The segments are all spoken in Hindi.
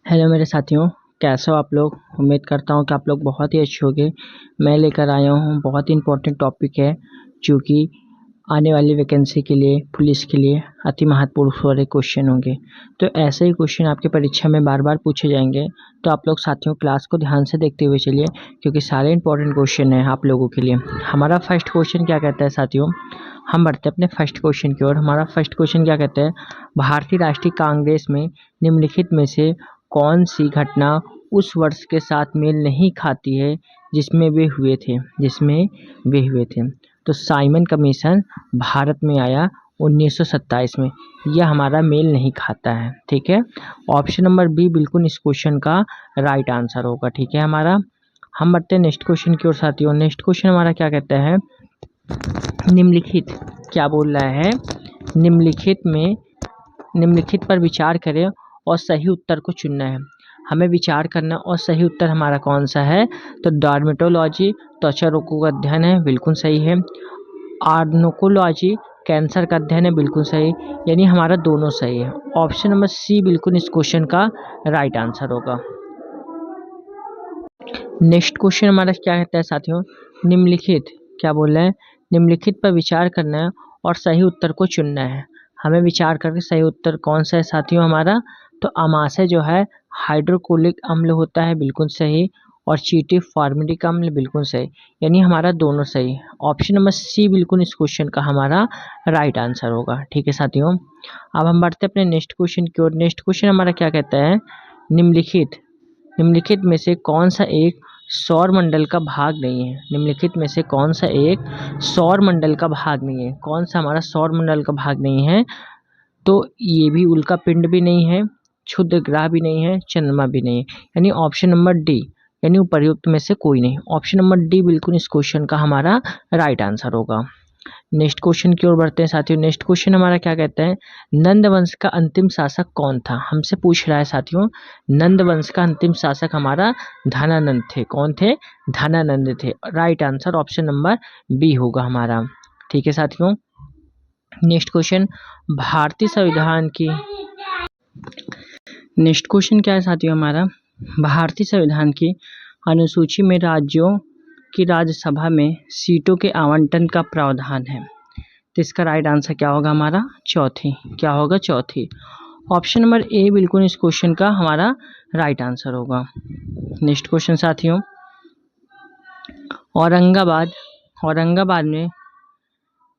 हेलो मेरे साथियों, कैसे हो आप लोग। उम्मीद करता हूँ कि आप लोग बहुत ही अच्छे होंगे। मैं लेकर आया हूँ बहुत ही इम्पोर्टेंट टॉपिक है जो कि आने वाली वैकेंसी के लिए, पुलिस के लिए अति महत्वपूर्ण वाले क्वेश्चन होंगे। तो ऐसे ही क्वेश्चन आपकी परीक्षा में बार बार पूछे जाएंगे। तो आप लोग साथियों क्लास को ध्यान से देखते हुए चलिए, क्योंकि सारे इंपॉर्टेंट क्वेश्चन हैं आप लोगों के लिए। हमारा फर्स्ट क्वेश्चन क्या कहता है साथियों, हम बढ़ते हैं अपने फर्स्ट क्वेश्चन की ओर। हमारा फर्स्ट क्वेश्चन क्या कहता है, भारतीय राष्ट्रीय कांग्रेस में निम्नलिखित में से कौन सी घटना उस वर्ष के साथ मेल नहीं खाती है जिसमें वे हुए थे। तो साइमन कमीशन भारत में आया 1927 में। यह हमारा मेल नहीं खाता है, ठीक है। ऑप्शन नंबर बी बिल्कुल इस क्वेश्चन का राइट आंसर होगा, ठीक है हमारा। हम बढ़ते हैं नेक्स्ट क्वेश्चन की ओर साथियों। नेक्स्ट क्वेश्चन हमारा क्या कहता है, निम्नलिखित क्या बोल रहा है, निम्नलिखित पर विचार करें और सही उत्तर को चुनना है। हमें विचार करना और सही उत्तर हमारा कौन सा है, तो डर्मेटोलॉजी त्वचा रोगों का अध्ययन है, बिल्कुल सही है। आर्नोकोलॉजी कैंसर का अध्ययन है, बिल्कुल सही। यानी हमारा दोनों सही है। ऑप्शन नंबर सी बिल्कुल इस क्वेश्चन का राइट आंसर होगा। नेक्स्ट क्वेश्चन हमारा क्या कहता है साथियों, निम्नलिखित क्या बोल रहा है, निम्नलिखित पर विचार करना है और सही उत्तर को चुनना है। हमें विचार करके सही उत्तर कौन सा है साथियों हमारा, तो अमाशय जो है हाइड्रोक्लोरिक अम्ल होता है, बिल्कुल सही। और चीटी फॉर्मिडिक अम्ल, बिल्कुल सही। यानी हमारा दोनों सही। ऑप्शन नंबर सी बिल्कुल इस क्वेश्चन का हमारा राइट आंसर होगा, ठीक है साथियों। अब हम बढ़ते हैं अपने नेक्स्ट क्वेश्चन की ओर। नेक्स्ट क्वेश्चन हमारा क्या कहता है, निम्नलिखित में से कौन सा एक सौर मंडल का भाग नहीं है। निम्नलिखित में से कौन सा एक सौर मंडल का भाग नहीं है, कौन सा हमारा सौर मंडल का भाग नहीं है, तो ये भी उल्का पिंड भी नहीं है, क्षुद्र ग्रह भी नहीं है, चंद्रमा भी नहीं है। यानी ऑप्शन नंबर डी, यानी उपर्युक्त में से कोई नहीं। ऑप्शन नंबर डी बिल्कुल इस क्वेश्चन का हमारा राइट आंसर होगा। नेक्स्ट क्वेश्चन की ओर बढ़ते हैं साथियों। नेक्स्ट क्वेश्चन हमारा क्या कहता है, नंद वंश का अंतिम शासक कौन था। हमसे पूछ रहा है साथियों, नंद वंश का अंतिम शासक हमारा धनानंद थे। कौन थे, धनानंद थे। Right answer option number B होगा हमारा, ठीक है साथियों। नेक्स्ट क्वेश्चन भारतीय संविधान की, नेक्स्ट क्वेश्चन क्या है साथियों हमारा, भारतीय संविधान की अनुसूची में राज्यों की राज्यसभा में सीटों के आवंटन का प्रावधान है। तो इसका राइट आंसर क्या होगा हमारा, चौथी। क्या होगा, चौथी। ऑप्शन नंबर ए बिल्कुल इस क्वेश्चन का हमारा राइट आंसर होगा। नेक्स्ट क्वेश्चन साथियों, औरंगाबाद में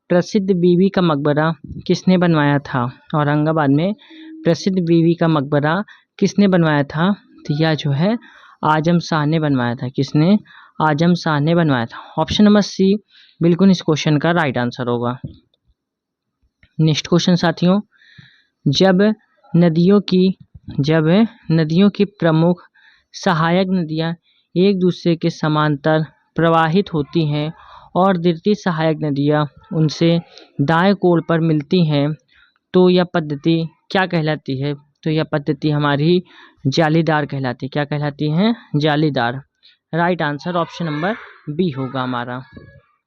प्रसिद्ध बीबी का मकबरा किसने बनवाया था। औरंगाबाद में प्रसिद्ध बीबी का मकबरा किसने बनवाया था, तो यह जो है आजम शाह ने बनवाया था। किसने, आजम शाह ने बनवाया था। ऑप्शन नंबर सी बिल्कुल इस क्वेश्चन का राइट आंसर होगा। नेक्स्ट क्वेश्चन साथियों, जब नदियों की प्रमुख सहायक नदियां एक दूसरे के समांतर प्रवाहित होती हैं और द्वितीय सहायक नदियां उनसे दाएं कोण पर मिलती हैं, तो यह पद्धति क्या कहलाती है। तो यह पद्धति हमारी जालीदार कहलाती है। क्या कहलाती है, जालीदार। Right answer option number B होगा हमारा।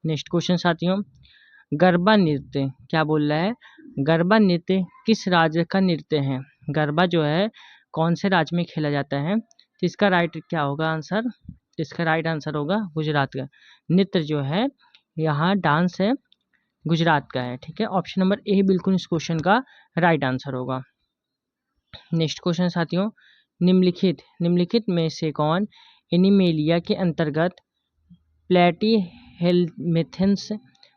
नेक्स्ट क्वेश्चन साथियों, गरबा नृत्य क्या बोल रहा है, गरबा नृत्य किस राज्य का नृत्य है। गरबा जो है कौन से राज्य में खेला जाता है, तो इसका राइट क्या होगा आंसर, तो इसका राइट आंसर होगा गुजरात का। नृत्य जो है यहाँ डांस है, गुजरात का है, ठीक है। ऑप्शन नंबर ए बिल्कुल इस क्वेश्चन का राइट आंसर होगा। नेक्स्ट क्वेश्चन साथियों, निम्नलिखित में से कौन एनीमेलिया के अंतर्गत प्लेटीहेल्मिन्थेस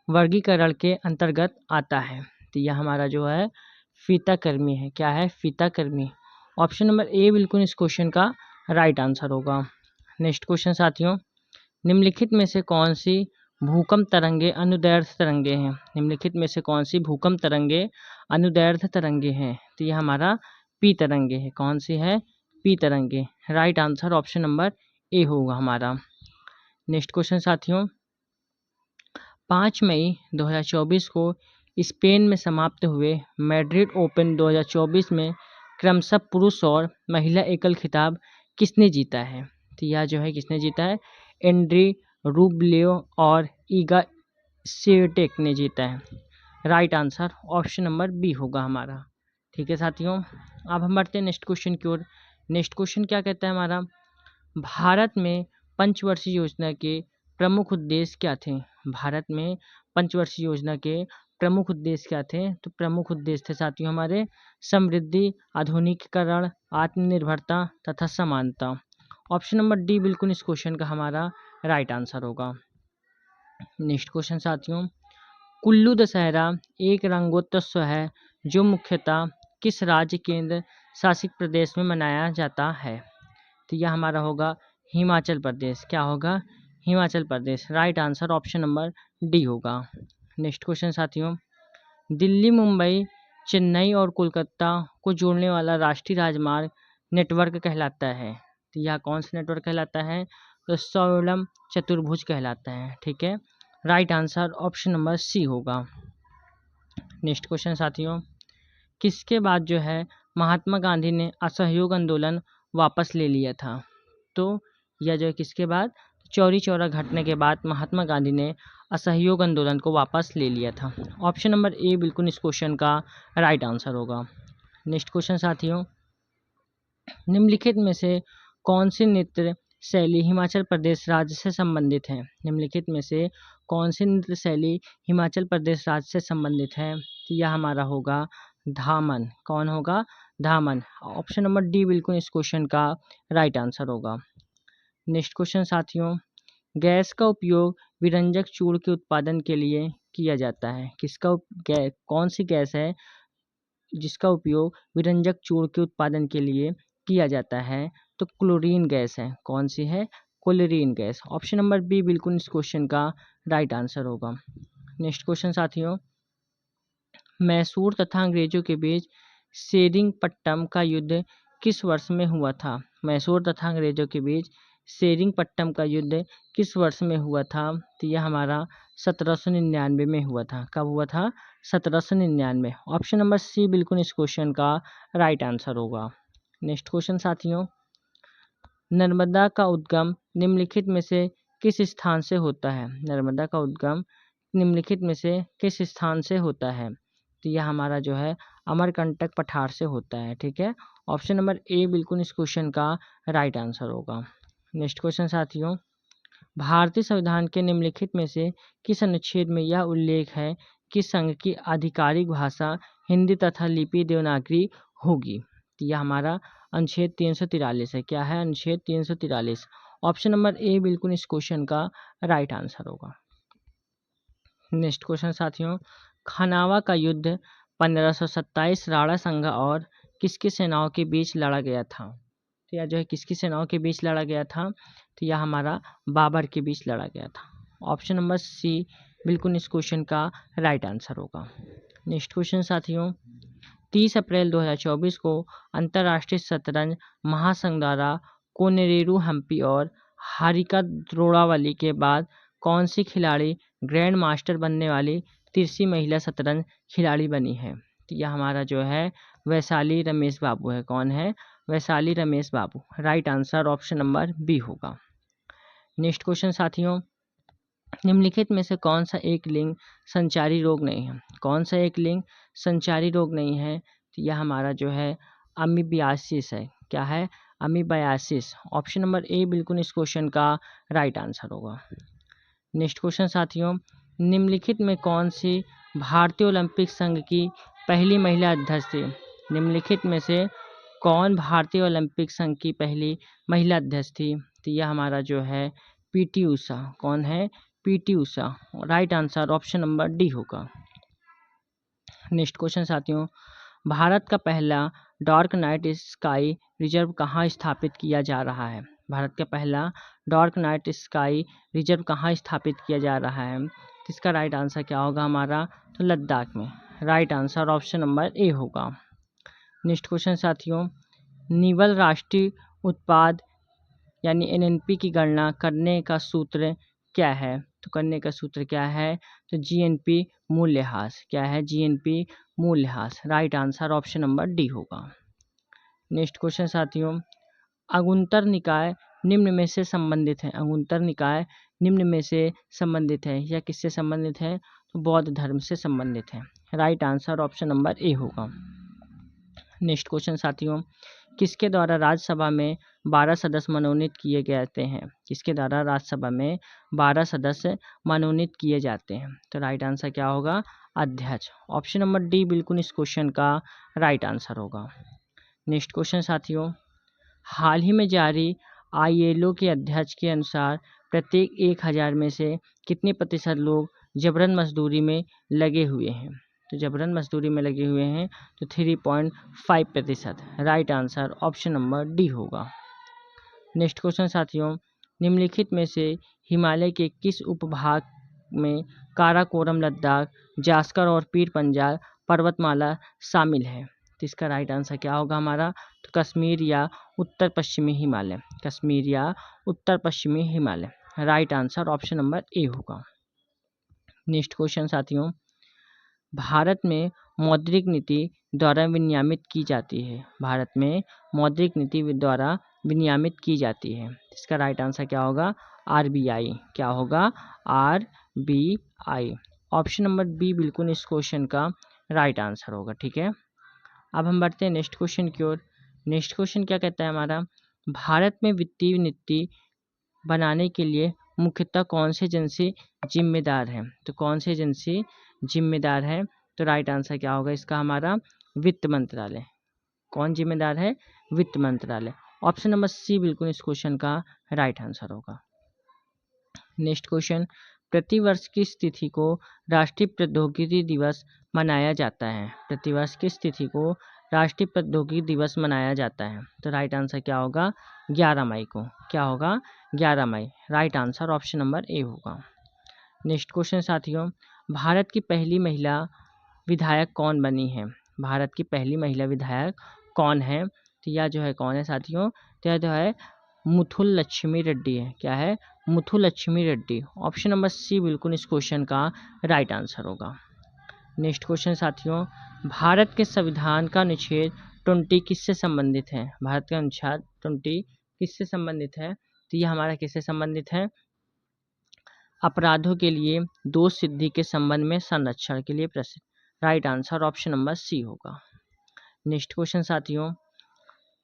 वर्गीकरण के अंतर्गत आता है। तो यह हमारा जो है फीताकृमि है। क्या है, फीताकृमि। ऑप्शन नंबर ए बिल्कुल इस क्वेश्चन का राइट आंसर होगा। नेक्स्ट क्वेश्चन साथियों, निम्नलिखित में से कौन सी भूकंप तरंगे अनुदैर्ध्य तरंगे हैं। निम्नलिखित में से कौन सी भूकंप तरंगे अनुदैर्ध्य तरंगे हैं, तो यह हमारा पी तरंगे है। कौन सी है, पी तरंगे। Right answer option number A होगा हमारा। नेक्स्ट क्वेश्चन साथियों, 5 मई 2024 को स्पेन में समाप्त हुए मैड्रिड ओपन 2024 में क्रमशः पुरुष और महिला एकल खिताब किसने जीता है। तो यह जो है किसने जीता है, एंड्री रूबलेव और ईगा स्विएटेक ने जीता है। Right answer option number B होगा हमारा, ठीक है साथियों। अब हम बढ़ते हैं नेक्स्ट क्वेश्चन की ओर। नेक्स्ट क्वेश्चन क्या कहता है हमारा, भारत में पंचवर्षीय योजना के प्रमुख उद्देश्य क्या थे। भारत में पंचवर्षीय योजना के प्रमुख उद्देश्य क्या थे, तो प्रमुख उद्देश्य थे साथियों हमारे समृद्धि, आधुनिकीकरण, आत्मनिर्भरता तथा समानता। ऑप्शन नंबर डी बिल्कुल इस क्वेश्चन का हमारा राइट आंसर होगा। नेक्स्ट क्वेश्चन साथियों, कुल्लू दशहरा एक रंगोत्सव है जो मुख्यतः किस राज्य केंद्र शासित प्रदेश में मनाया जाता है। तो यह हमारा होगा हिमाचल प्रदेश। क्या होगा, Himachal Pradesh. Right answer option number D होगा। नेक्स्ट क्वेश्चन साथियों, दिल्ली, मुंबई, चेन्नई और कोलकाता को जोड़ने वाला राष्ट्रीय राजमार्ग नेटवर्क कहलाता है। तो यह कौन सा नेटवर्क कहलाता है, तो स्वर्णम चतुर्भुज कहलाता है। ठीक है, right answer option number C होगा। नेक्स्ट क्वेश्चन साथियों, किसके बाद जो है महात्मा गांधी ने असहयोग आंदोलन वापस ले लिया था। तो यह जो है किसके बाद, चौरी चौरा घटना के बाद महात्मा गांधी ने असहयोग आंदोलन को वापस ले लिया था। ऑप्शन नंबर ए बिल्कुल इस क्वेश्चन का राइट आंसर होगा। नेक्स्ट क्वेश्चन साथियों, निम्नलिखित में से कौन सी नृत्य शैली हिमाचल प्रदेश राज्य से संबंधित है। निम्नलिखित में से कौन सी नृत्य शैली हिमाचल प्रदेश राज्य से संबंधित है, तो यह हमारा होगा धामन। कौन होगा, धामन। ऑप्शन नंबर डी बिल्कुल इस क्वेश्चन का राइट आंसर होगा। नेक्स्ट क्वेश्चन साथियों, गैस का उपयोग विरंजक चूर्ण के उत्पादन के लिए किया जाता है। कौन सी गैस है जिसका उपयोग विरंजक चूर्ण के उत्पादन के लिए किया जाता है, तो क्लोरीन गैस है। कौन सी है, chlorine gas. Option number B बिल्कुल इस क्वेश्चन का राइट आंसर होगा। नेक्स्ट क्वेश्चन साथियों, मैसूर तथा अंग्रेजों के बीच सेरिंगपट्टम का युद्ध किस वर्ष में हुआ था। मैसूर तथा अंग्रेजों के बीच सेरिंगपट्टम का युद्ध किस वर्ष में हुआ था, तो यह हमारा 1799 में हुआ था। कब हुआ था, 1799। ऑप्शन नंबर सी बिल्कुल इस क्वेश्चन का राइट आंसर होगा। नेक्स्ट क्वेश्चन साथियों, नर्मदा का उद्गम निम्नलिखित में से किस स्थान से होता है। नर्मदा का उद्गम निम्नलिखित में से किस स्थान से होता है, तो यह हमारा जो है अमरकंटक पठार से होता है। ठीक है, ऑप्शन नंबर ए बिल्कुल इस क्वेश्चन का राइट आंसर होगा। नेक्स्ट क्वेश्चन साथियों, भारतीय संविधान के निम्नलिखित में से किस अनुच्छेद में यह उल्लेख है कि संघ की आधिकारिक भाषा हिंदी तथा लिपि देवनागरी होगी। तो यह हमारा अनुच्छेद 343 है। क्या है, अनुच्छेद 343। ऑप्शन नंबर ए बिल्कुल इस क्वेश्चन का राइट आंसर होगा। नेक्स्ट क्वेश्चन साथियों, खनावा का युद्ध 1527 राणा संघा और किसकी सेनाओं के बीच लड़ा गया था। तो यह जो है किसकी सेनाओं के बीच लड़ा गया था, तो यह हमारा बाबर के बीच लड़ा गया था। ऑप्शन नंबर सी बिल्कुल इस क्वेश्चन का राइट आंसर होगा। नेक्स्ट क्वेश्चन साथियों, 30 अप्रैल 2024 को अंतर्राष्ट्रीय शतरंज महासंघ द्वारा कोनेरेरू हम्पी और हारिका द्रोणावली के बाद कौन सी खिलाड़ी ग्रैंड मास्टर बनने वाली तीसरी महिला शतरंज खिलाड़ी बनी है। तो यह हमारा जो है वैशाली रमेश बाबू है। कौन है, Vaishali Ramesh Babu. Right answer option number B होगा। नेक्स्ट क्वेश्चन साथियों, निम्नलिखित में से कौन सा एक लिंग संचारी रोग नहीं है। कौन सा एक लिंग संचारी रोग नहीं है, तो यह हमारा जो है अमीबियासिस है। क्या है, अमीबियासिस। ऑप्शन नंबर ए बिल्कुल इस क्वेश्चन का राइट आंसर होगा। नेक्स्ट क्वेश्चन साथियों, निम्नलिखित में कौन सी भारतीय ओलंपिक संघ की पहली महिला अध्यक्ष थी। निम्नलिखित में से कौन भारतीय ओलंपिक संघ की पहली महिला अध्यक्ष थी, तो यह हमारा जो है पीटी उषा। कौन है, PT Usha. Right answer option number D होगा। नेक्स्ट क्वेश्चन साथियों, भारत का पहला डार्क नाइट स्काई रिजर्व कहाँ स्थापित किया जा रहा है। भारत का पहला डार्क नाइट स्काई रिजर्व कहाँ स्थापित किया जा रहा है, तो इसका राइट आंसर क्या होगा हमारा, तो लद्दाख में। Right answer option number A होगा। नेक्स्ट क्वेश्चन साथियों, निवल राष्ट्रीय उत्पाद यानी एनएनपी की गणना करने का सूत्र क्या है। तो करने का सूत्र क्या है, तो जीएनपी मूल्यह्रास। क्या है, जीएनपी मूल्यह्रास। Right answer option number D होगा। नेक्स्ट क्वेश्चन साथियों, अगुंतर निकाय निम्न में से संबंधित है। अगुंतर निकाय निम्न में से संबंधित है, या किससे संबंधित है, तो बौद्ध धर्म से संबंधित है। Right answer option number A होगा। नेक्स्ट क्वेश्चन साथियों, किसके द्वारा राज्यसभा में 12 सदस्य मनोनीत किए जाते हैं? किसके द्वारा राज्यसभा में 12 सदस्य मनोनीत किए जाते हैं? तो राइट आंसर क्या होगा? अध्यक्ष। ऑप्शन नंबर डी बिल्कुल इस क्वेश्चन का राइट आंसर होगा। नेक्स्ट क्वेश्चन साथियों, हाल ही में जारी ILO के अध्यक्ष के अनुसार प्रत्येक 1000 में से कितने प्रतिशत लोग जबरन मजदूरी में लगे हुए हैं? तो जबरन मजदूरी में लगे हुए हैं तो 3.5%। Right answer option number D होगा। नेक्स्ट क्वेश्चन साथियों, निम्नलिखित में से हिमालय के किस उपभाग में काराकोरम, लद्दाख, जास्कर और पीर पंजाल पर्वतमाला शामिल है? तो इसका राइट आंसर क्या होगा हमारा? तो कश्मीर या उत्तर पश्चिमी हिमालय। कश्मीर या उत्तर पश्चिमी Himalaya. Right answer option number A होगा। नेक्स्ट क्वेश्चन साथियों, भारत में मौद्रिक नीति द्वारा विनियमित की जाती है। भारत में मौद्रिक नीति द्वारा विनियमित की जाती है। इसका राइट आंसर क्या होगा? RBI। क्या होगा? RBI। ऑप्शन नंबर बी बिल्कुल इस क्वेश्चन का राइट आंसर होगा। ठीक है, अब हम बढ़ते हैं नेक्स्ट क्वेश्चन की ओर। नेक्स्ट क्वेश्चन क्या कहता है हमारा? भारत में वित्तीय नीति बनाने के लिए मुख्यतः कौन सी एजेंसी जिम्मेदार है? तो कौन सी एजेंसी जिम्मेदार है? तो राइट आंसर क्या होगा इसका हमारा? वित्त मंत्रालय। कौन जिम्मेदार है? वित्त मंत्रालय। ऑप्शन नंबर सी बिल्कुल इस क्वेश्चन का राइट आंसर होगा। नेक्स्ट क्वेश्चन, प्रतिवर्ष किस तिथि को राष्ट्रीय प्रौद्योगिकी दिवस मनाया जाता है? प्रतिवर्ष किस तिथि को राष्ट्रीय प्रौद्योगिकी दिवस मनाया जाता है? तो राइट आंसर क्या होगा? 11 मई को। क्या होगा? 11 मई। Right answer option number A होगा। नेक्स्ट क्वेश्चन साथियों, भारत की पहली महिला विधायक कौन बनी है? भारत की पहली महिला विधायक कौन है? तो यह जो है कौन है साथियों? तो यह जो है मुथुलक्ष्मी रेड्डी है। क्या है? Muthulakshmi Reddy. Option number C बिल्कुल इस क्वेश्चन का राइट आंसर होगा। नेक्स्ट क्वेश्चन साथियों, भारत के संविधान का अनुच्छेद 20 किससे संबंधित है? भारत का अनुच्छेद 20 किससे संबंधित है? तो यह हमारा किससे संबंधित है? अपराधों के लिए दोष सिद्धि के संबंध में संरक्षण के लिए प्रसिद्ध। Right answer option number C होगा। नेक्स्ट क्वेश्चन साथियों,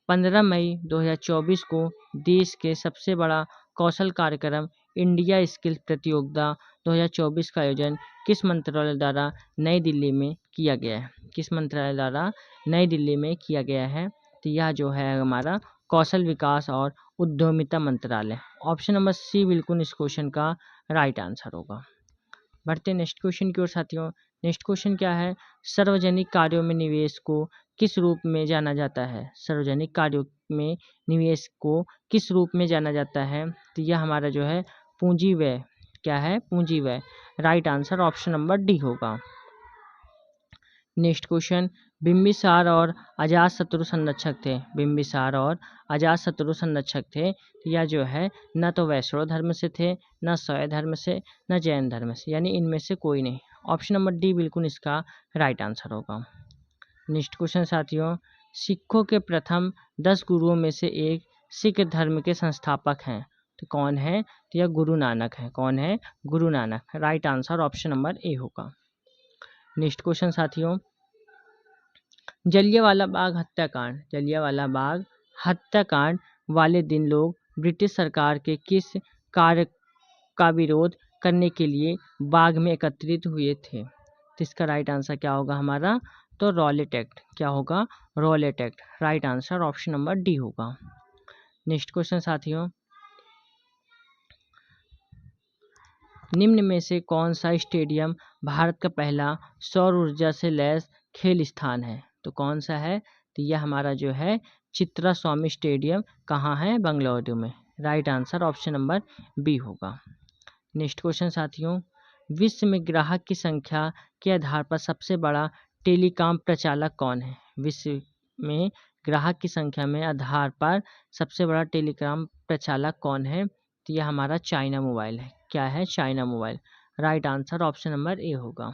15 मई 2024 को देश के सबसे बड़ा कौशल कार्यक्रम इंडिया स्किल प्रतियोगिता 2024 का आयोजन किस मंत्रालय द्वारा नई दिल्ली में किया गया है? किस मंत्रालय द्वारा नई दिल्ली में किया गया है? तो यह जो है हमारा कौशल विकास और उद्यमिता मंत्रालय। ऑप्शन नंबर सी बिल्कुल इस क्वेश्चन का राइट आंसर होगा। बढ़ते नेक्स्ट क्वेश्चन की ओर साथियों। नेक्स्ट क्वेश्चन क्या है? सार्वजनिक कार्यों में निवेश को किस रूप में जाना जाता है? सार्वजनिक कार्यों में निवेश को किस रूप में जाना जाता है? तो यह हमारा जो है पूंजी व्यय। क्या है? पूंजी व्यय। Right answer option number D होगा। नेक्स्ट क्वेश्चन, बिंबिसार और अजातशत्रु संरक्षक थे। बिंबिसार और अजातशत्रु संरक्षक थे। यह जो है न तो वैष्णव धर्म से थे, न शैव धर्म से, न जैन धर्म से, यानी इनमें से कोई नहीं। ऑप्शन नंबर डी बिल्कुल इसका राइट आंसर होगा। नेक्स्ट क्वेश्चन साथियों, सिखों के प्रथम 10 गुरुओं में से एक सिख धर्म के संस्थापक हैं। तो कौन है? तो यह गुरु नानक है। कौन है? Guru Nanak. Right answer option number A होगा। नेक्स्ट क्वेश्चन साथियों, जलियांवाला बाग हत्याकांड। जलियांवाला बाग हत्याकांड वाले दिन लोग ब्रिटिश सरकार के किस कार्य का विरोध करने के लिए बाग में एकत्रित हुए थे? तो इसका राइट आंसर क्या होगा हमारा? तो रॉलेट एक्ट। क्या होगा? Rowlatt act. Right answer option number D होगा। नेक्स्ट क्वेश्चन साथियों, निम्न में से कौन सा स्टेडियम भारत का पहला सौर ऊर्जा से लैस खेल स्थान है? तो कौन सा है? तो यह हमारा जो है चित्रा स्वामी स्टेडियम कहाँ है? बेंगलुरु में। Right answer option number B होगा। नेक्स्ट क्वेश्चन साथियों, विश्व में ग्राहक की संख्या के आधार पर सबसे बड़ा टेलीकॉम प्रचालक कौन है? विश्व में ग्राहक की संख्या में आधार पर सबसे बड़ा टेलीकॉम प्रचालक कौन है? तो यह हमारा चाइना मोबाइल है। क्या है? China mobile. Right answer option number A होगा।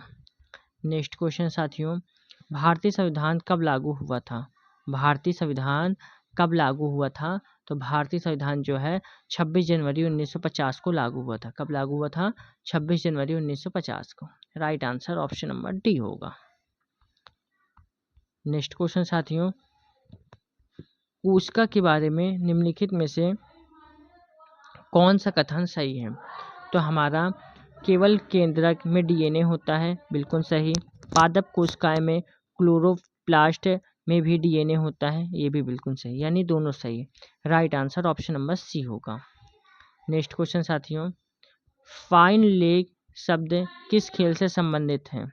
नेक्स्ट क्वेश्चन साथियों, भारतीय संविधान कब लागू हुआ था? भारतीय संविधान कब लागू हुआ था? तो भारतीय संविधान जो है 26 जनवरी 1950 को लागू हुआ था। कब लागू हुआ था? 26 जनवरी 1950 को। Right answer option number D होगा। नेक्स्ट क्वेश्चन साथियों, कोशिका के बारे में निम्नलिखित में से कौन सा कथन सही है? तो हमारा केवल केंद्रक में डीएनए होता है, बिल्कुल सही। पादप कोशिकाएं में क्लोरोप्लास्ट में भी डीएनए होता है, ये भी बिल्कुल सही, यानी दोनों सही है। Right answer option number C होगा। नेक्स्ट क्वेश्चन साथियों, फाइन लेग शब्द किस खेल से संबंधित है?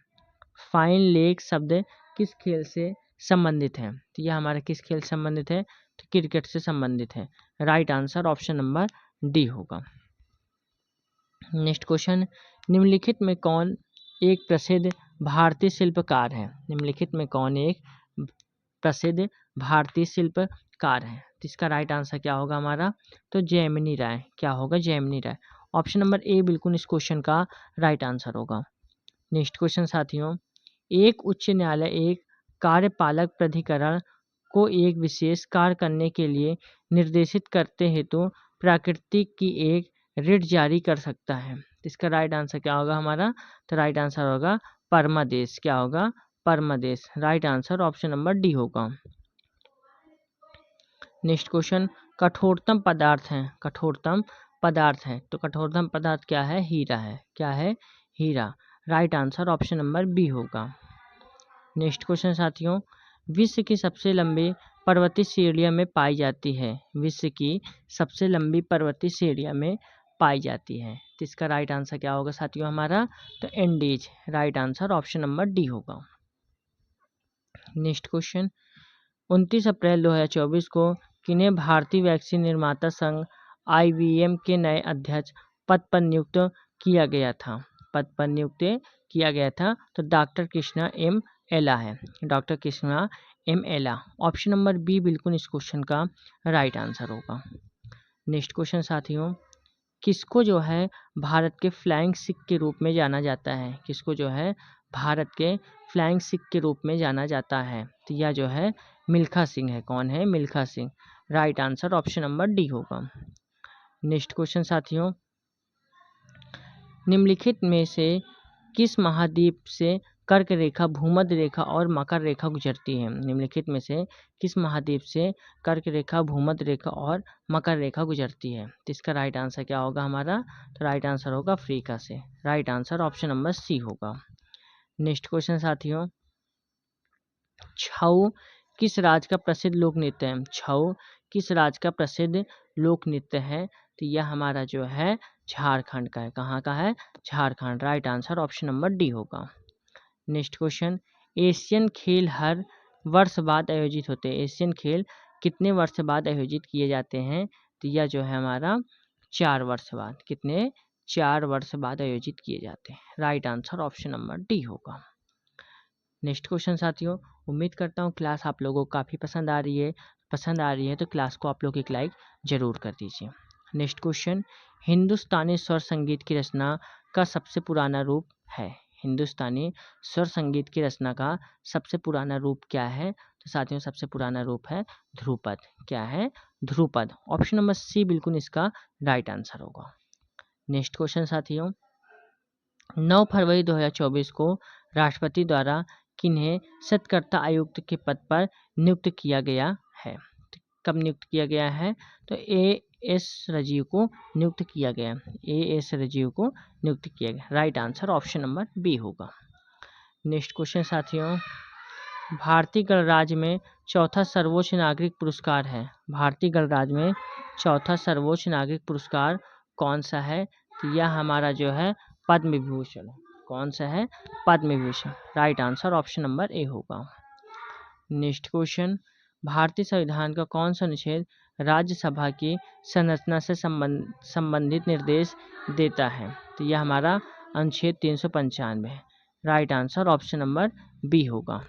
फाइन लेग शब्द किस खेल से संबंधित है? तो यह हमारा किस खेल से संबंधित है? तो क्रिकेट से संबंधित है। Right answer option number D होगा। नेक्स्ट क्वेश्चन, निम्नलिखित में कौन एक प्रसिद्ध भारतीय शिल्पकार है? निम्नलिखित में कौन एक प्रसिद्ध भारतीय शिल्पकार है? तो इसका राइट आंसर क्या होगा हमारा? तो जैमिनी राय। क्या होगा? जैमिनी राय। ऑप्शन नंबर ए बिल्कुल इस क्वेश्चन का राइट आंसर होगा। नेक्स्ट क्वेश्चन साथियों, एक उच्च न्यायालय एक कार्यपालक प्राधिकरण को एक विशेष कार्य करने के लिए निर्देशित करते हेतु प्रकृति की एक रिट जारी कर सकता है। इसका राइट आंसर क्या होगा हमारा? तो राइट आंसर होगा परमादेश। क्या होगा? परमादेश। Right answer option number D होगा। नेक्स्ट क्वेश्चन, कठोरतम पदार्थ है। कठोरतम पदार्थ है, तो कठोरतम पदार्थ क्या है? हीरा है। क्या है? हीरा। Right answer option number B होगा। नेक्स्ट क्वेश्चन साथियों, विश्व की सबसे लंबी पर्वतीय श्रेणियों में पाई जाती है। विश्व की सबसे लंबी पर्वतीय श्रेणियों में पाई जाती है। तो इसका राइट आंसर क्या होगा साथियों हमारा? तो Andes. Right answer option number D होगा। नेक्स्ट क्वेश्चन, 29 अप्रैल 2024 को किन्हें भारतीय वैक्सीन निर्माता संघ IVM के नए अध्यक्ष पद पर नियुक्त किया गया था? पद पर नियुक्त किया गया था, तो डॉक्टर कृष्णा एम एला है। डॉक्टर कृष्णा एम एला। ऑप्शन नंबर बी बिल्कुल इस क्वेश्चन का राइट आंसर होगा। नेक्स्ट क्वेश्चन साथियों, किसको जो है भारत के फ्लाइंग सिख के रूप में जाना जाता है? किसको जो है भारत के फ्लाइंग सिख के रूप में जाना जाता है? तो यह जो है मिल्खा सिंह है। कौन है? Milkha Singh. Right answer option number D होगा। नेक्स्ट क्वेश्चन साथियों, निम्नलिखित में से किस महाद्वीप से कर्क रेखा, भूमध्य रेखा और मकर रेखा गुजरती है? निम्नलिखित में से किस महाद्वीप से कर्क रेखा, भूमध्य रेखा और मकर रेखा गुजरती है? तो इसका राइट आंसर क्या होगा हमारा? तो राइट आंसर होगा अफ्रीका से। Right answer option number C होगा। नेक्स्ट क्वेश्चन साथियों, छऊ किस राज्य का प्रसिद्ध लोक नृत्य है? छऊ किस राज्य का प्रसिद्ध लोक नृत्य है? तो यह हमारा जो है झारखंड का है। कहाँ का है? Jharkhand. Right answer option number D होगा। नेक्स्ट क्वेश्चन, एशियन खेल हर वर्ष बाद आयोजित होते हैं। एशियन खेल कितने वर्ष बाद आयोजित किए जाते हैं? तो यह जो है हमारा 4 वर्ष बाद। कितने? 4 वर्ष बाद आयोजित किए जाते हैं। Right answer option number D होगा। नेक्स्ट क्वेश्चन साथियों, उम्मीद करता हूँ क्लास आप लोगों को काफ़ी पसंद आ रही है। पसंद आ रही है तो क्लास को आप लोग एक लाइक जरूर कर दीजिए। नेक्स्ट क्वेश्चन, हिंदुस्तानी स्वर संगीत की रचना का सबसे पुराना रूप है? हिंदुस्तानी स्वर संगीत की रचना का सबसे पुराना रूप क्या है? तो साथियों सबसे पुराना रूप है ध्रुपद। क्या है? ध्रुपद। ऑप्शन नंबर सी बिल्कुल इसका राइट आंसर होगा। नेक्स्ट क्वेश्चन साथियों, 9 फरवरी 2024 को राष्ट्रपति द्वारा किन्हें सत्कर्ता आयुक्त के पद पर नियुक्त किया गया है? कब नियुक्त किया गया है? तो एस राजीव को नियुक्त किया गया। एस राजीव को नियुक्त किया गया। Right answer option number B होगा। नेक्स्ट क्वेश्चन साथियों, भारतीय गणराज्य में चौथा सर्वोच्च नागरिक पुरस्कार है। भारतीय गणराज्य में चौथा सर्वोच्च नागरिक पुरस्कार कौन सा है? तो यह हमारा जो है पद्म विभूषण। कौन सा है? Padma Vibhushan. Right answer option number A होगा। नेक्स्ट क्वेश्चन, भारतीय संविधान का कौन सा अनुच्छेद राज्यसभा की संरचना से संबंधित निर्देश देता है? तो यह हमारा अनुच्छेद 395 है। Right answer option number B होगा।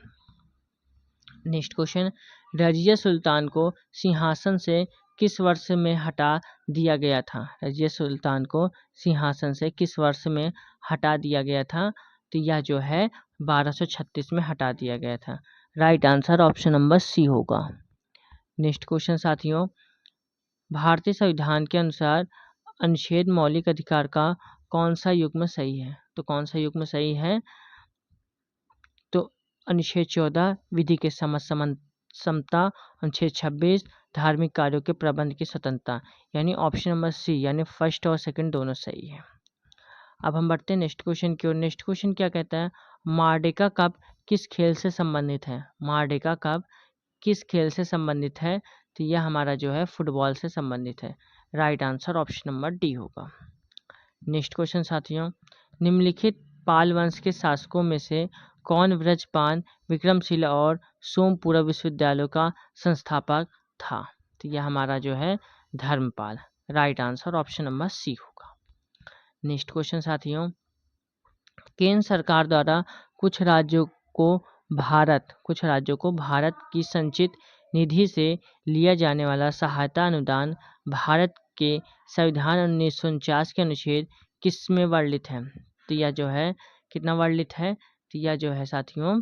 नेक्स्ट क्वेश्चन, रजिया सुल्तान को सिंहासन से किस वर्ष में हटा दिया गया था? रजिया सुल्तान को सिंहासन से किस वर्ष में हटा दिया गया था? तो यह जो है 1236 में हटा दिया गया था। Right answer option number C होगा। नेक्स्ट क्वेश्चन साथियों, भारतीय संविधान के अनुसार अनुच्छेद मौलिक अधिकार का कौन सा युग्म सही है? तो कौन सा युग्म सही है? तो अनुच्छेद 14 विधि के समता, अनुच्छेद 26 धार्मिक कार्यों के प्रबंध की स्वतंत्रता, यानी ऑप्शन नंबर सी, यानी फर्स्ट और सेकंड दोनों सही है। अब हम बढ़ते हैं नेक्स्ट क्वेश्चन की ओर। नेक्स्ट क्वेश्चन क्या कहता है, मार्डेका कप किस खेल से संबंधित है? मार्डेका कप किस खेल से संबंधित है? तो यह हमारा जो है फुटबॉल से संबंधित है। Right answer option number D होगा। नेक्स्ट क्वेश्चन साथियों, निम्नलिखित पाल वंश के शासकों में से कौन व्रजपान, विक्रमशिला और सोमपुरा विश्वविद्यालयों का संस्थापक था? तो यह हमारा जो है Dharampal. Right answer option number C होगा। नेक्स्ट क्वेश्चन साथियों, केंद्र सरकार द्वारा कुछ राज्यों को भारत की संचित निधि से लिया जाने वाला सहायता अनुदान भारत के संविधान 1949 के अनुच्छेद किस में वर्णित है? तो यह जो है कितना वर्णित है? तो यह जो है साथियों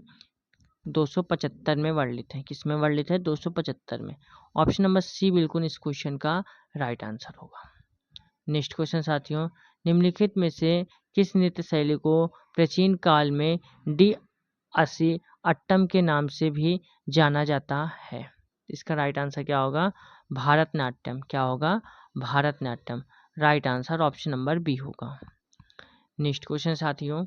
275 में वर्णित है। किस में वर्णित है? 275 में। ऑप्शन नंबर सी बिल्कुल इस क्वेश्चन का राइट आंसर होगा। नेक्स्ट क्वेश्चन साथियों, निम्नलिखित में से किस नृत्य शैली को प्राचीन काल में डी असी अट्टम के नाम से भी जाना जाता है? इसका राइट आंसर क्या होगा? भारतनाट्यम। क्या होगा? Bharatanatyam. Right answer option number B होगा। नेक्स्ट क्वेश्चन साथियों,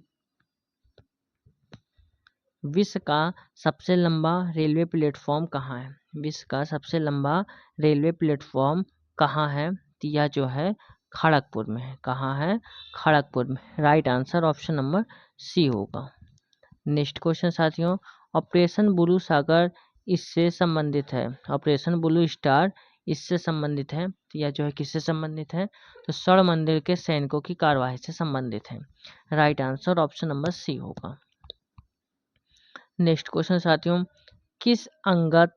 विश्व का सबसे लंबा रेलवे प्लेटफॉर्म कहाँ है? विश्व का सबसे लंबा रेलवे प्लेटफॉर्म कहाँ है? तो यह जो है खड़गपुर में है। कहाँ है? खड़गपुर में। Right answer option number C होगा। नेक्स्ट क्वेश्चन साथियों, ऑपरेशन ब्लू सागर इससे संबंधित है? ऑपरेशन ब्लू स्टार इससे संबंधित है। तो यह जो है किससे संबंधित है? तो स्वर्ण मंदिर के सैनिकों की कार्यवाही से संबंधित है। Right answer option number C होगा। नेक्स्ट क्वेश्चन साथियों, किस अंगक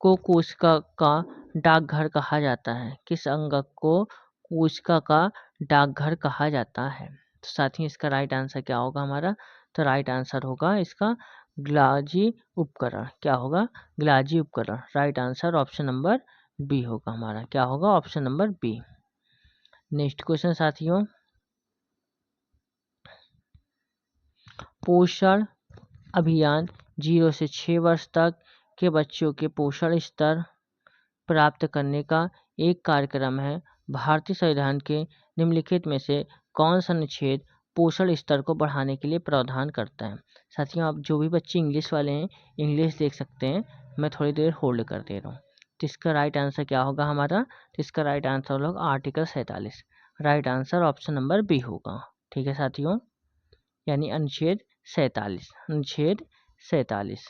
को कोशिका का डाकघर कहा जाता है? किस अंगक को कोशिका का डाकघर कहा जाता है? तो साथियों इसका राइट आंसर क्या होगा हमारा? तो राइट आंसर होगा इसका ग्लाजी उपकरण। क्या होगा? ग्लाजी उपकरण। Right answer option number B होगा हमारा। क्या होगा? Option number B. Next question साथियों, पोषण अभियान 0 से 6 वर्ष तक के बच्चों के पोषण स्तर प्राप्त करने का एक कार्यक्रम है। भारतीय संविधान के निम्नलिखित में से कौन सा अनुच्छेद पोषण स्तर को बढ़ाने के लिए प्रावधान करता है? साथियों आप जो भी बच्चे इंग्लिश वाले हैं इंग्लिश देख सकते हैं, मैं थोड़ी देर होल्ड कर दे रहा हूँ। तो इसका राइट आंसर क्या होगा हमारा? तो इसका राइट आंसर होगा article 47। Right answer option number B होगा। ठीक है साथियों, यानी अनुच्छेद 47। अनुच्छेद 47।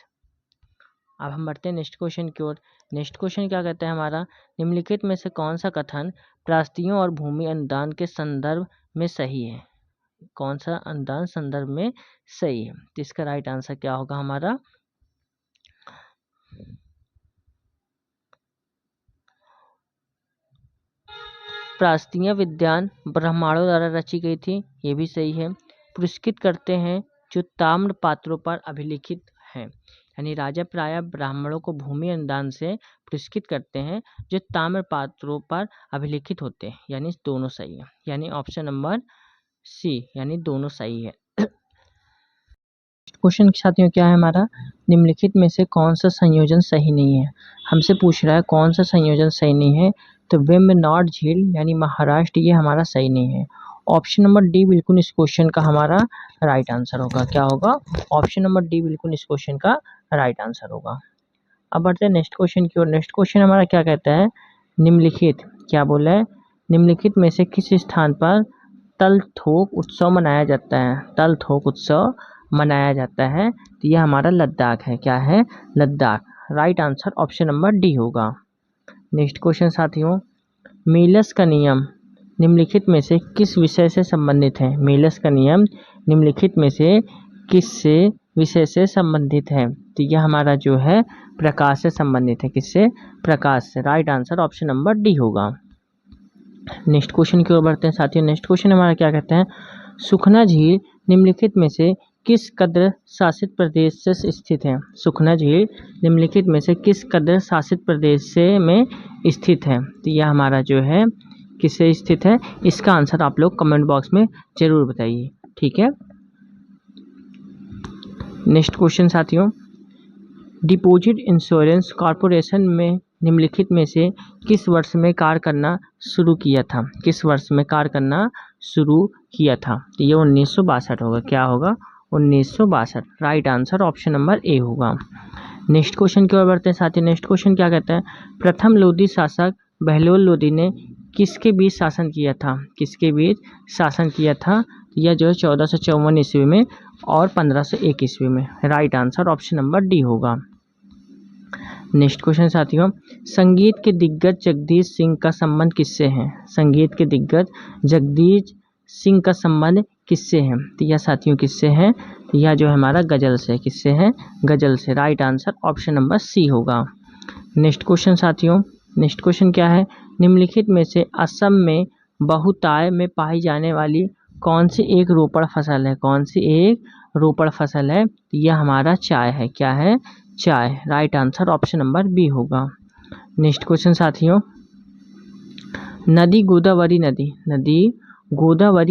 अब हम बढ़ते हैं नेक्स्ट क्वेश्चन की ओर। नेक्स्ट क्वेश्चन क्या कहता है हमारा, निम्नलिखित में से कौन सा कथन प्रास्तियों और भूमि अनुदान के संदर्भ में सही है? कौन सा अनुदान संदर्भ में सही है? तो इसका राइट आंसर क्या होगा हमारा? प्रास्तियां विद्वान ब्राह्मणों द्वारा रची गई थी, ये भी सही है। पुरस्कृत करते हैं जो ताम्र पात्रों पर अभिलिखित हैं, यानी राजा प्रायः ब्राह्मणों को भूमि अनुदान से पुरस्कृत करते हैं जो ताम्र पात्रों पर अभिलिखित होते हैं, यानी दोनों सही है। यानी ऑप्शन नंबर सी, यानी दोनों सही है। क्वेश्चन साथियों क्या है हमारा, निम्नलिखित में से कौन सा संयोजन सही नहीं है? हमसे पूछ रहा है कौन सा संयोजन सही नहीं है। तो वेम्बनाड झील यानी महाराष्ट्र, ये हमारा सही नहीं है। ऑप्शन नंबर डी बिल्कुल इस क्वेश्चन का हमारा राइट आंसर होगा। क्या होगा? ऑप्शन नंबर डी बिल्कुल इस क्वेश्चन का राइट आंसर होगा। अब बढ़ते हैं नेक्स्ट क्वेश्चन की ओर। नेक्स्ट क्वेश्चन हमारा क्या कहता है, निम्नलिखित क्या बोला है, निम्नलिखित में से किस स्थान पर तल थोक उत्सव मनाया जाता है? तल थोक उत्सव मनाया जाता है। तो यह हमारा लद्दाख है। क्या है? Ladakh. Right answer option number D होगा। नेक्स्ट क्वेश्चन साथियों, मीलस का नियम निम्नलिखित में से किस विषय से संबंधित है? मीलस का नियम निम्नलिखित में से किस विषय से संबंधित है? तो यह हमारा जो है प्रकाश से संबंधित है। किससे? प्रकाश से। Right answer option number D होगा। नेक्स्ट क्वेश्चन की ओर बढ़ते हैं साथियों। नेक्स्ट क्वेश्चन हमारा क्या कहते हैं, सुखना झील निम्नलिखित में से किस केंद्र शासित प्रदेश से स्थित है? सुखना झील निम्नलिखित में से किस केंद्र शासित प्रदेश से में स्थित है? तो यह हमारा जो है किससे स्थित है? इसका आंसर आप लोग कमेंट बॉक्स में जरूर बताइए। ठीक है। नेक्स्ट क्वेश्चन साथियों, डिपॉजिट इंश्योरेंस कॉर्पोरेशन में निम्नलिखित में से किस वर्ष में कार्य करना शुरू किया था? किस वर्ष में कार्य करना शुरू किया था? तो ये 1962 होगा। क्या होगा? 1962। Right answer option number A होगा। नेक्स्ट क्वेश्चन की ओर बढ़ते हैं साथियों। नेक्स्ट क्वेश्चन क्या कहता है? प्रथम लोधी शासक बहलोल लोधी ने किसके बीच शासन किया था? किसके बीच शासन किया था? यह जो है 1454 ईस्वी में और 1501 ईस्वी में। Right answer option number D होगा। नेक्स्ट क्वेश्चन साथियों, संगीत के दिग्गज जगदीश सिंह का संबंध किससे है? संगीत के दिग्गज जगदीश सिंह का संबंध किससे है? तो यह साथियों किससे है? तो यह जो है हमारा गजल से। किससे है? गजल से। Right answer option number C होगा। नेक्स्ट क्वेश्चन साथियों, नेक्स्ट क्वेश्चन क्या है? निम्नलिखित में से असम में बहुताय में पाई जाने वाली कौन सी एक रोपड़ फसल है? कौन सी एक रोपड़ फसल है? यह हमारा चाय है। क्या है? चाय। Right answer option number B होगा। नेक्स्ट क्वेश्चन साथियों, नदी गोदावरी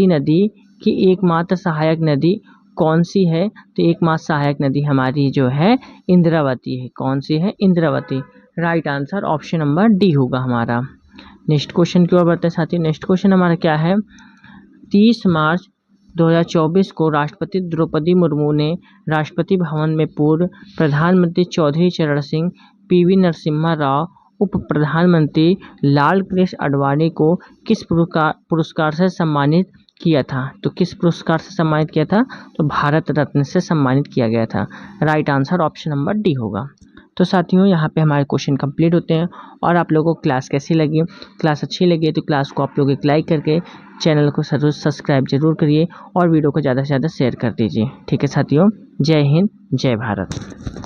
नदी की एकमात्र सहायक नदी कौन सी है? तो एकमात्र सहायक नदी हमारी जो है इंद्रावती है। कौन सी है? Indravati. Right answer option number D होगा हमारा। नेक्स्ट क्वेश्चन की ओर बढ़ते हैं साथियों। नेक्स्ट क्वेश्चन हमारा क्या है? 30 मार्च 2024 को राष्ट्रपति द्रौपदी मुर्मू ने राष्ट्रपति भवन में पूर्व प्रधानमंत्री चौधरी चरण सिंह, पीवी नरसिम्हा राव, उप प्रधानमंत्री लाल कृष्ण आडवाणी को किस पुरस्कार से सम्मानित किया था? तो किस पुरस्कार से सम्मानित किया था? तो भारत रत्न से सम्मानित किया गया था। Right answer option number D होगा। तो साथियों यहाँ पे हमारे क्वेश्चन कंप्लीट होते हैं। और आप लोगों को क्लास कैसी लगी? क्लास अच्छी लगी तो क्लास को आप लोग एक लाइक करके चैनल को जरूर सब्सक्राइब जरूर करिए और वीडियो को ज़्यादा से ज़्यादा शेयर कर दीजिए। ठीक है साथियों, जय हिंद, जय भारत।